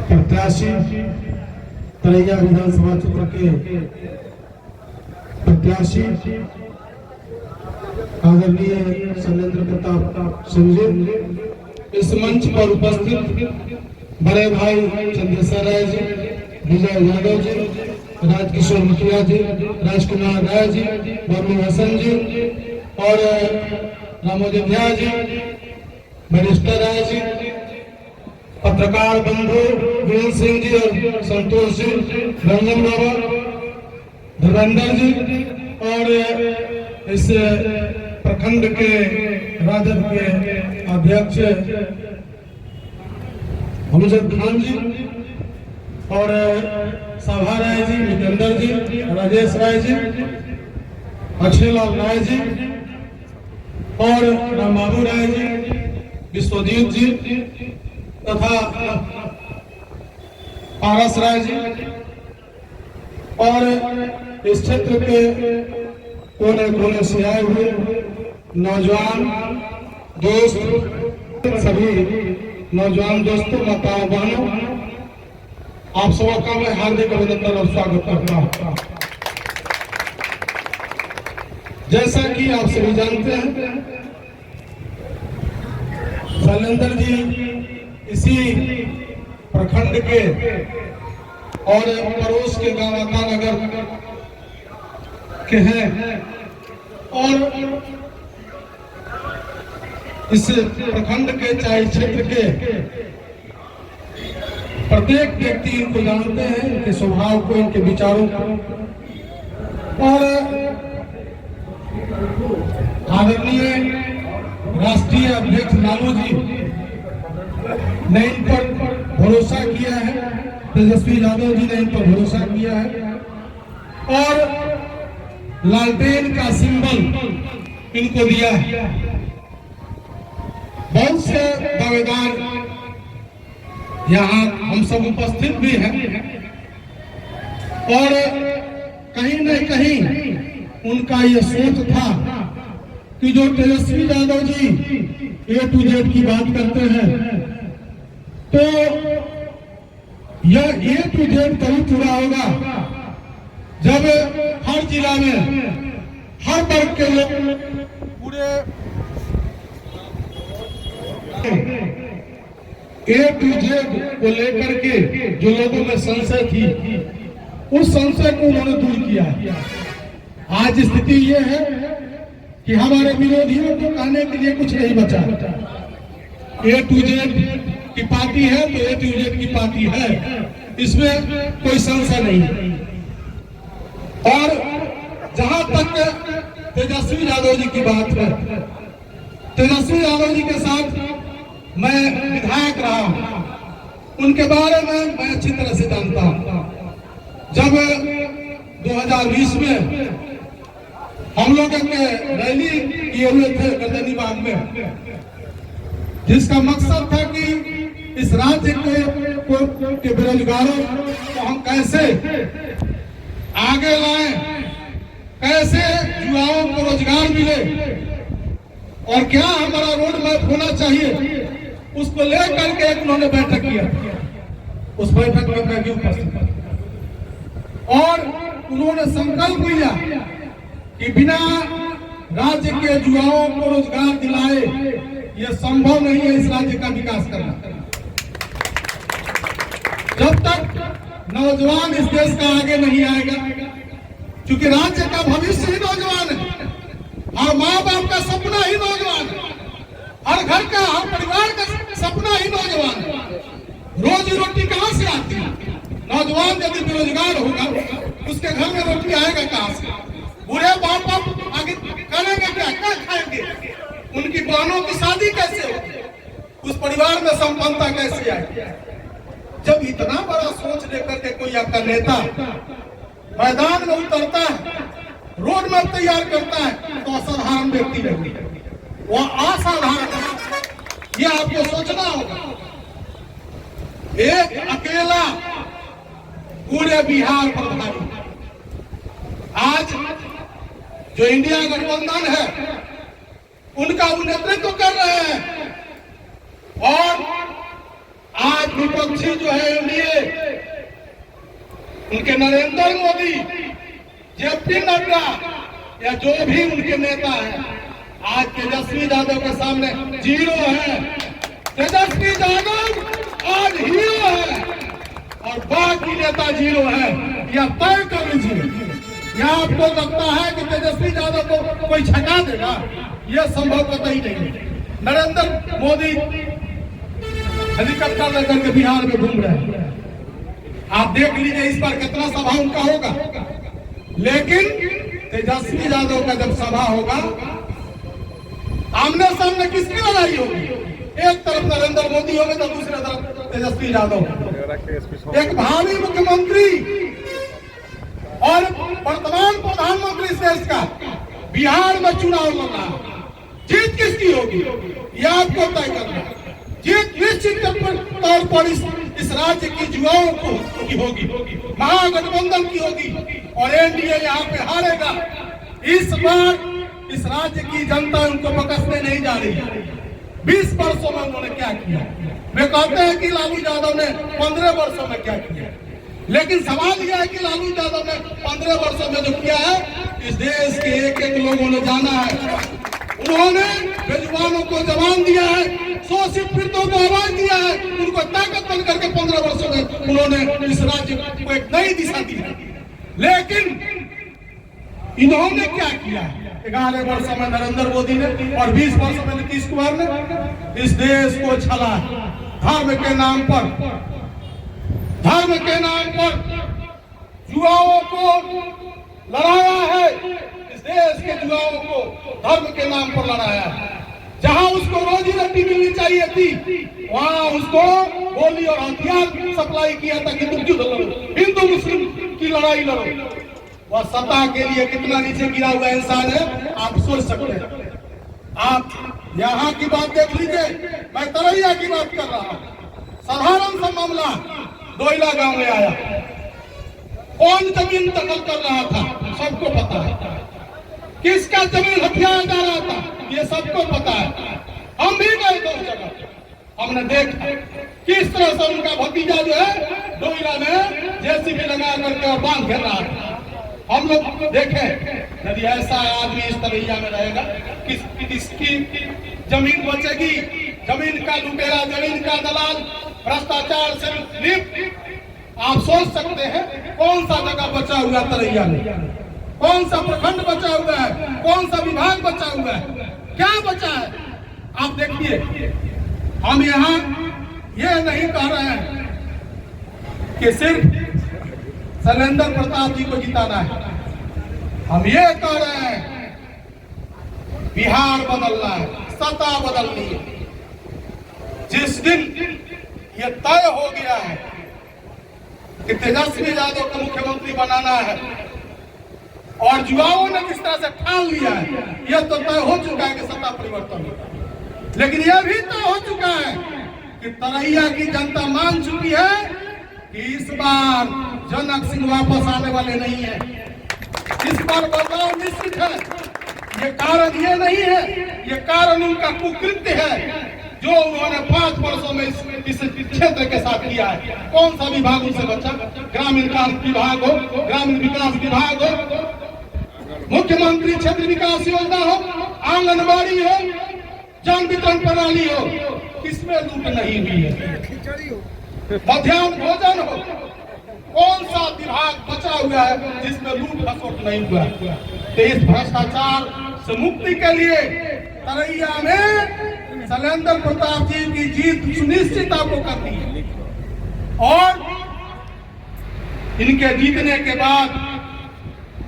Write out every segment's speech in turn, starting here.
प्रत्याशी तरैया विधानसभा क्षेत्र के प्रत्याशी आदरणीय शैलेंद्र प्रताप सिंह जी, इस मंच पर उपस्थित बड़े भाई चंद्रेश्वर राय जी, विजय यादव जी, राजकिशोर मुखिया जी, राजकुमार राय जी, बबलू हसन जी और रामोदया जी, बैरिस्टर राय जी, पत्रकार बंधु वीर सिंह जी और संतोष जी, रंजन बाबा, धर्मेंद्र जी और इस प्रखंड के राजद के अध्यक्ष हमजद खान जी और सभा राय जी, जितेंद्र जी, राजेश राय जी, अक्षय लाल राय जी और रामबाबू राय जी, विश्वजीत जी तथा पारस राय जी और इस क्षेत्र के कोने कोने से आए हुए नौजवान दोस्त, सभी नौजवान दोस्तों, माताओं, बहनों, आप सबका मैं हार्दिक अभिनंदन और स्वागत करता हूं। जैसा कि आप सभी जानते हैं, शैलेंद्र जी इसी प्रखंड के और पड़ोस के गांव नगर के हैं और इस प्रखंड के चाहे क्षेत्र के प्रत्येक व्यक्ति को जानते हैं, इनके स्वभाव को, इनके विचारों को। और आदरणीय राष्ट्रीय अध्यक्ष लालू जी ने इन पर भरोसा किया है, तेजस्वी यादव जी ने इन पर भरोसा किया है और लालटेन का सिंबल इनको दिया है। बहुत से दावेदार यहाँ हम सब उपस्थित भी हैं और कहीं न कहीं उनका ये सोच था कि जो Tejashwi Yadav ji A to Z की बात करते हैं तो यह A to Z तभी पूरा होगा जब हर जिला में हर वर्ग के लोग पूरे A to Z को लेकर के जो लोगों में संशय थी, उस संशय को उन्होंने दूर किया। आज स्थिति ये है कि हमारे विरोधियों को कहने के लिए कुछ नहीं बचा। A to Z की पार्टी है तो A to Z की पार्टी है, इसमें कोई संशय नहीं। और जहां तक तेजस्वी यादव जी की बात है, तेजस्वी यादव जी के साथ मैं विधायक रहा हूं, उनके बारे में मैं अच्छी तरह से जानता हूं। जब 2020 में हम लोग रैली किए हुए थे गर्दनीबाग में, जिसका मकसद था कि इस राज्य के बेरोजगारों को हम कैसे आगे लाएं, कैसे युवाओं को रोजगार मिले और क्या हमारा रोड मैप होना चाहिए, उसको लेकर के एक उन्होंने बैठक किया। उस बैठक में मैं भी उपस्थित था और उन्होंने संकल्प लिया कि बिना राज्य के युवाओं को रोजगार दिलाए यह संभव नहीं है इस राज्य का विकास करना। जब तक नौजवान इस देश का आगे नहीं आएगा, क्योंकि राज्य का भविष्य ही नौजवान है, हर माँ बाप का सपना ही नौजवान है, हर घर का, हर परिवार का सपना ही नौजवान है। रोजी रोटी कहाँ से आती है? नौजवान यदि बेरोजगार होगा, उसके घर में रोटी आएगा कहाँ से? बूढ़े बाप आगे करेंगे क्या खाएंगे? उनकी बहनों की शादी कैसे होगी? उस परिवार में संपन्नता कैसे आएगी? जब इतना बड़ा सोच लेकर के कोई आपका नेता मैदान में उतरता है, रोड मैप तैयार करता है, तो असाधारण व्यक्ति नहीं है, वह असाधारण है। यह आपको सोचना होगा। एक अकेला पूरे बिहार पर भारी। आज जो इंडिया गठबंधन है, उनका वो नेतृत्व कर रहे हैं और आज विपक्षी जो है एनडीए, उनके नरेंद्र मोदी, जेपी नड्डा या जो भी उनके नेता है, आज तेजस्वी यादव के सामने जीरो है। तेजस्वी यादव आज हीरो है और बाकी नेता जीरो है, यह तय कर लीजिए। या आपको लगता है कि तेजस्वी यादव को कोई छका देगा? यह संभव कतई नहीं है। नरेंद्र मोदी हेलीकॉप्टर लेकर के बिहार में घूम रहे हैं, आप देख लीजिए इस पर कितना सभा उनका होगा। लेकिन तेजस्वी यादव का जब सभा होगा, आमने सामने किसकी लड़ाई होगी? एक तरफ नरेंद्र मोदी होंगे तो दूसरी तरफ तेजस्वी यादव। एक भावी मुख्यमंत्री और वर्तमान प्रधानमंत्री इस देश का बिहार में चुनाव लड़ा, जीत किसकी होगी यह आपको तय करना है। जीत निश्चित तौर पर इस राज्य की युवाओं की होगी, महागठबंधन की होगी और एनडीए यहाँ पे हारेगा। इस बार इस राज्य की जनता उनको बकसने नहीं जा रही। 20 वर्षों में उन्होंने क्या किया? वे कहते हैं कि लालू यादव ने 15 वर्षों में क्या किया, लेकिन सवाल यह है कि लालू यादव ने 15 वर्षों में जो किया है, इस देश के एक एक लोगों ने जाना है। उन्होंने बेजुबानों को जवान दिया है, शोषित पीड़ितों को आवाज दिया है, उनको ताकत बन करके 15 वर्षों में उन्होंने इस राज्य को एक नई दिशा दी है। लेकिन इन्होंने क्या किया? 11 वर्षों में नरेंद्र मोदी ने और 20 वर्षों में नीतीश कुमार ने इस देश को छला। धर्म के नाम पर युवाओं को लड़ाया है। इस देश के युवाओं को धर्म के नाम पर लड़ाया है। जहां उसको रोजी रोटी मिलनी चाहिए थी, वहां उसको गोली और हथियार सप्लाई किया था कि तुम युद्ध लड़ो, हिंदू मुस्लिम की लड़ाई लड़ो। वह सत्ता के लिए कितना नीचे गिरा हुआ इंसान है, आप सोच सकते हैं। आप यहाँ की बात देख लीजिए, मैं तरैया की बात कर रहा हूँ। साधारण सा मामला डोइला गांव में आया, कौन जमीन दखल कर रहा था सबको पता है, किसका जमीन हथियार जा रहा था ये सबको पता है। हम भी गए तो उस जगह, हमने देखा किस तरह से उनका भतीजा जो है डोइला में जेसीबी लगा करके और बांध घेर रहा है। हम लोग देखे, यदि ऐसा आदमी इस तरैया में रहेगा, किसकी जमीन बचेगी? जमीन का लुटेरा, जमीन का दलाल, भ्रष्टाचार से लिप्त। आप सोच सकते हैं कौन सा जगह बचा हुआ तरैया में, कौन सा प्रखंड बचा हुआ है, कौन सा विभाग बचा हुआ है, क्या बचा है? आप देखिए, हम यहाँ ये नहीं कह रहे हैं कि सिर्फ शैलेंद्र प्रताप जी को जिताना है। हम ये कह रहे हैं बिहार बदलना है, सत्ता बदलनी है। जिस दिन ये तय हो गया है कि तेजस्वी यादव को मुख्यमंत्री बनाना है और युवाओं ने किस तरह से ठान लिया है, यह तो तय हो चुका है कि सत्ता परिवर्तन होगा। लेकिन यह भी तय हो चुका है कि तरैया की जनता मान चुकी है कि इस बार जनक सिंह वापस आने वाले नहीं है। इस बार बदलाव निश्चित है। ये कारण ये नहीं है, ये कारण उनका कुकृत्य है जो उन्होंने 5 वर्षों में इस क्षेत्र के साथ किया है। कौन सा विभाग उनसे बचा? ग्रामीण विकास विभाग हो, ग्रामीण विकास विभाग हो, मुख्यमंत्री क्षेत्र विकास योजना हो, आंगनबाड़ी हो, जन वितरण प्रणाली हो, किसमें लूट नहीं हुई है? मध्याह्न भोजन हो, कौन सा विभाग बचा हुआ है जिसमें लूट खसोट नहीं हुआ? तो इस भ्रष्टाचार से मुक्ति के लिए तरैया में शैलेंद्र प्रताप जी की जीत सुनिश्चित आपको करनी है और इनके जीतने के बाद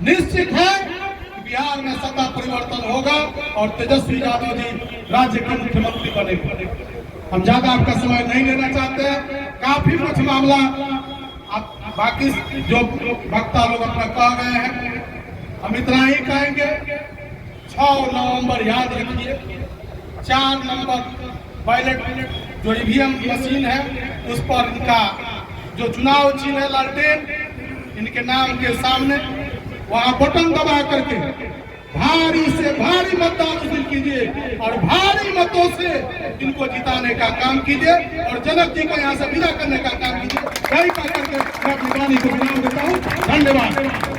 निश्चित है कि बिहार में सत्ता परिवर्तन होगा और तेजस्वी यादव जी राज्य के मुख्यमंत्री बनेंगे। हम ज्यादा आपका समय नहीं लेना चाहते हैं, काफी कुछ मामला आप बाकी जो वक्ता लोग अपना कह गए हैं, हम इतना ही कहेंगे। 6 नवंबर याद रखिए, 4 नंबर बैलेट जो ईवीएम मशीन है उस पर इनका जो चुनाव चिन्ह है लालटेन, इनके नाम के सामने वहां बटन दबा करके भारी से भारी मतदान हासिल कीजिए और भारी मतों से इनको जिताने का काम कीजिए और जनक जी को यहाँ से विदा करने का काम कीजिए। यही कहकर के मैं अपनी वाणी को विराम देता हूँ। धन्यवाद।